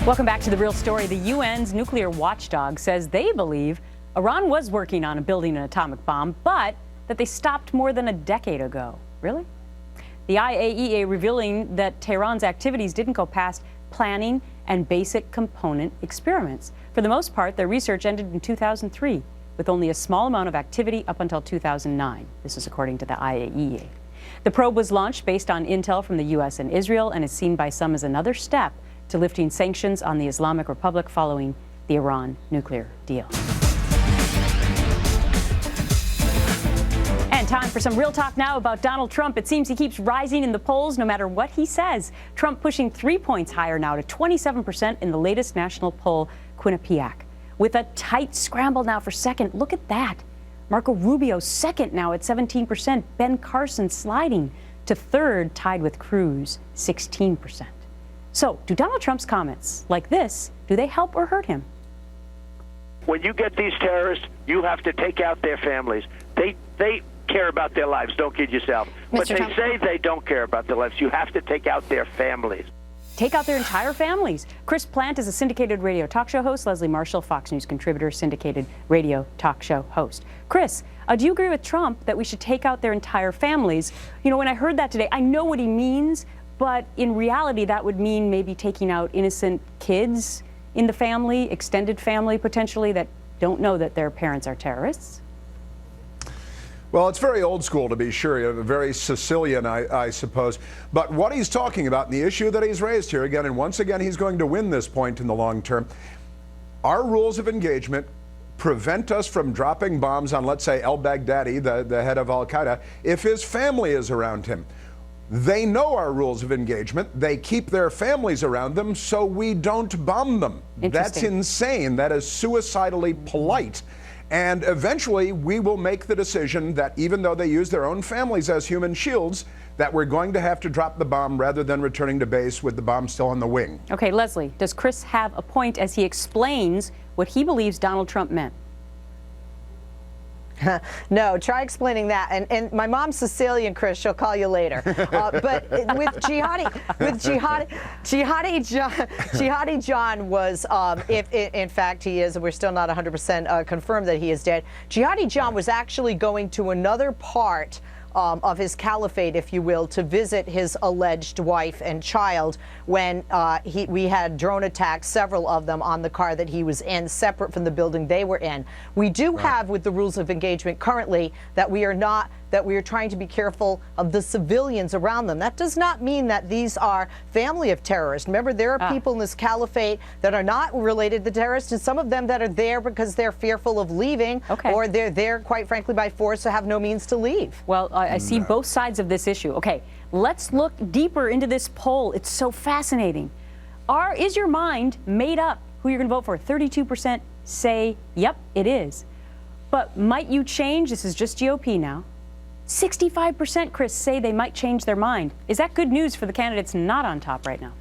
Welcome back to The Real Story. The UN's nuclear watchdog says they believe Iran was working on building an atomic bomb, but that they stopped more than a decade ago. Really? The IAEA revealing that Tehran's activities didn't go past planning and basic component experiments. For the most part, their research ended in 2003, with only a small amount of activity up until 2009. This is according to the IAEA. The probe was launched based on intel from the U.S. and Israel and is seen by some as another step to lifting sanctions on the Islamic Republic following the Iran nuclear deal. And time for some real talk now about Donald Trump. It seems he keeps rising in the polls no matter what he says. Trump pushing 3 points higher now to 27% in the latest national poll, Quinnipiac. With a tight scramble now for second. Look at that. Marco Rubio second now at 17%. Ben Carson sliding to third, tied with Cruz, 16%. So, do Donald Trump's comments like this, do they help or hurt him? When you get these terrorists, you have to take out their families. They care about their lives. Don't kid yourself. But they say they don't care about their lives. You have to take out their families. Take out their entire families. Chris Plant is a syndicated radio talk show host. Leslie Marshall, Fox News contributor, syndicated radio talk show host. Chris, do you agree with Trump that we should take out their entire families? You know, when I heard that today, I know what he means, but in reality, that would mean maybe taking out innocent kids in the family, extended family potentially, that don't know that their parents are terrorists. Well, it's very old school, to be sure, very Sicilian, I suppose. But what he's talking about, and the issue that he's raised here again, and once again, he's going to win this point in the long term. Our rules of engagement prevent us from dropping bombs on, let's say, al-Baghdadi, the head of al-Qaeda, if his family is around him. They know our rules of engagement. They keep their families around them, so we don't bomb them. That's insane. That is suicidally polite. And eventually, we will make the decision that even though they use their own families as human shields, that we're going to have to drop the bomb rather than returning to base with the bomb still on the wing. Okay, Leslie, does Chris have a point as he explains what he believes Donald Trump meant? No, try explaining that. And my mom's Sicilian, Chris. She'll call you later. But with Jihadi John was, if in fact he is, we're still not 100% confirmed that he is dead. Jihadi John was actually going to another part of his caliphate, if you will, to visit his alleged wife and child when we had drone attacks, several of them, on the car that he was in, separate from the building they were in. We do have, with the rules of engagement currently, that we are trying to be careful of the civilians around them. That does not mean that these are family of terrorists. Remember, there are people in this caliphate that are not related to terrorists, and some of them that are there because they're fearful of leaving, or they're there, quite frankly, by force, so have no means to leave. Well, I see both sides of this issue. Okay, let's look deeper into this poll. It's so fascinating. Is your mind made up who you're going to vote for? 32% say, yep, it is. But might you change? This is just GOP now. 65%, Chris, say they might change their mind. Is that good news for the candidates not on top right now?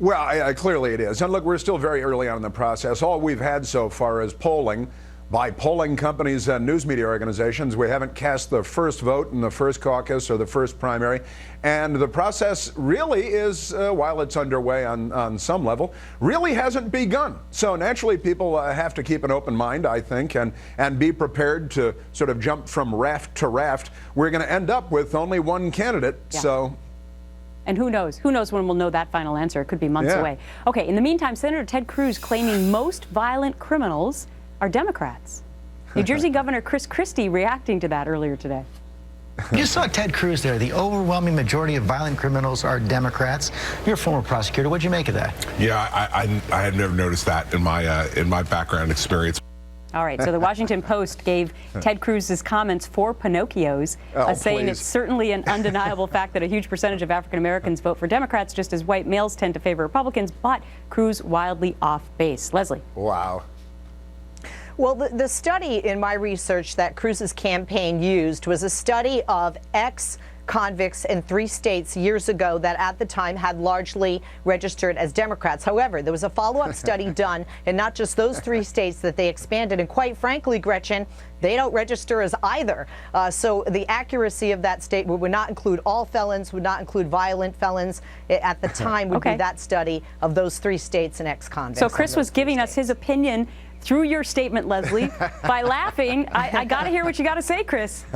Well, clearly it is. And look, we're still very early on in the process. All we've had so far is polling by polling companies and news media organizations. We haven't cast the first vote in the first caucus or the first primary. And the process really is, while it's underway on some level, really hasn't begun. So naturally, people have to keep an open mind, I think, and be prepared to sort of jump from raft to raft. We're going to end up with only one candidate, so... And who knows? Who knows when we'll know that final answer? It could be months away. Okay, in the meantime, Senator Ted Cruz claiming most violent criminals are Democrats. New Jersey Governor Chris Christie reacting to that earlier today. You saw Ted Cruz there. The overwhelming majority of violent criminals are Democrats. You're a former prosecutor. What'd you make of that? Yeah, I had never noticed that in my background experience. All right, so the Washington Post gave Ted Cruz's comments 4 Pinocchios, saying it's certainly an undeniable fact that a huge percentage of African Americans vote for Democrats, just as white males tend to favor Republicans, but Cruz wildly off base. Leslie. Wow. Well, the study in my research that Cruz's campaign used was a study of convicts in 3 states years ago that at the time had largely registered as Democrats. However, there was a follow-up study done in not just those 3 states that they expanded. And quite frankly, Gretchen, they don't register as either. So the accuracy of that statement would not include all felons, would not include violent felons. At the time would be that study of those 3 states and ex-convicts. So Chris was giving us his opinion through your statement, Leslie, by laughing. I got to hear what you got to say, Chris.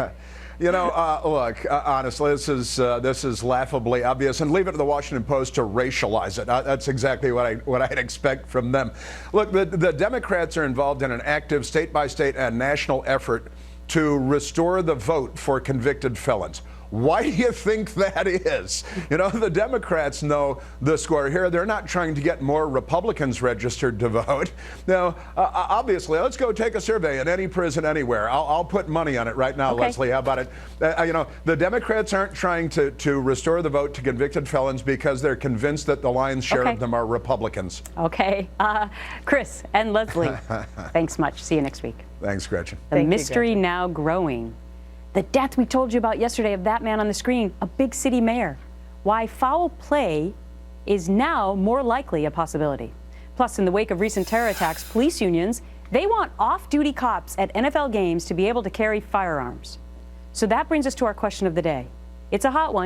You know, look, honestly, this is laughably obvious, and leave it to the Washington Post to racialize it. That's exactly what I'd expect from them. Look, the Democrats are involved in an active state-by-state and national effort to restore the vote for convicted felons. Why do you think that is? You know, the Democrats know the score here. They're not trying to get more Republicans registered to vote. Now, obviously, let's go take a survey in any prison anywhere. I'll put money on it right now, Leslie. How about it? You know, the Democrats aren't trying to restore the vote to convicted felons because they're convinced that the lion's share of them are Republicans. Okay. Chris and Leslie, thanks much. See you next week. Thanks, Gretchen. The mystery now growing. The death we told you about yesterday of that man on the screen, a big city mayor. Why foul play is now more likely a possibility. Plus, in the wake of recent terror attacks, police unions, they want off-duty cops at NFL games to be able to carry firearms. So that brings us to our question of the day. It's a hot one.